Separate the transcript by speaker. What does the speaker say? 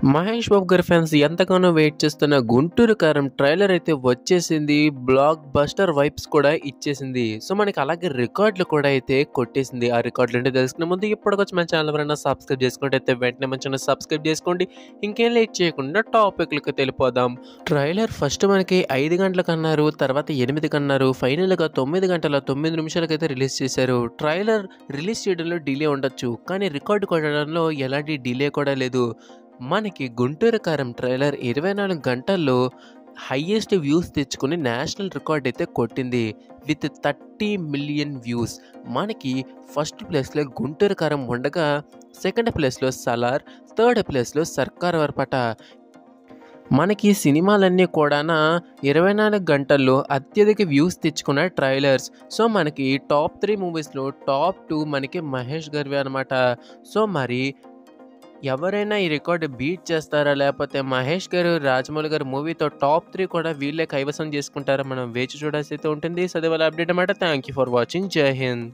Speaker 1: మహేష్ బాబు గారి ఫ్యాన్స్ ఎంతగానో వెయిట్ చేస్తున్న 'గుంటూరు కారం' ట్రైలర్ అయితే వచ్చేసింది. బ్లాక్ బస్టర్ వైబ్స్ కూడా ఇచ్చేసింది. సో, మనకి అలాగే రికార్డులు కూడా అయితే కొట్టేసింది. ఆ రికార్డులు ఏంటో తెలుసుకునే ముందు ఇప్పటికొచ్చి మన ఛానల్ ఎవరైనా సబ్స్క్రైబ్ చేసుకుంటే వెంటనే మన ఛానల్ సబ్స్క్రైబ్ చేసుకోండి. ఇంకేం లేట్ చేయకుండా టాపిక్‌లకి వెళ్ళిపోదాం. ట్రైలర్ ఫస్ట్ మనకి 5 గంటలకన్నారు. తర్వాత 8కన్నారు. ఫైనల్‌గా 9 గంటల 9 నిమిషాలకైతే రిలీజ్ చేశారు. ట్రైలర్ రిలీజ్ చేయడంలో డిలే ఉండొచ్చు. కానీ రికార్డ్ కొట్టడంలో ఎలాంటి డిలే కూడా లేదు. మనకి 'గుంటూరు కారం' ట్రైలర్ 24 గంటల్లో హైయెస్ట్ వ్యూస్ తెచ్చుకొని నేషనల్ రికార్డ్ అయితే కొట్టింది. With 30 million views. మనకి ఫస్ట్ ప్లేస్‌లో 'గుంటూరు కారం' ఉండగా, సెకండ్ ప్లేస్‌లో 'సలార్', థర్డ్ ప్లేస్‌లో 'సర్కార్ వారపాట'. మనకి సినిమాలన్నీ కూడానా 24 గంటల్లో అత్యధిక వ్యూస్ తెచ్చుకున్న ట్రైలర్స్. సో, మనకి టాప్ 3 మూవీస్‌లో టాప్ 2 మనకి మహేష్ గారివే అనమాట. సో, మరి ఎవరైనా ఈ రికార్డ్ బీట్ చేస్తారా? లేపోతే మహేష్ గారు, రాజమౌళి గారి మూవీతో టాప్ 3 కూడా వీళ్ళే కైవసం చేసుకుంటారా? మనం వేచి చూడాల్సి అయితే ఉంటుంది. సో, అది వాళ్ళ అప్డేట్ అనమాట. Thank you for watching. జై హింద్.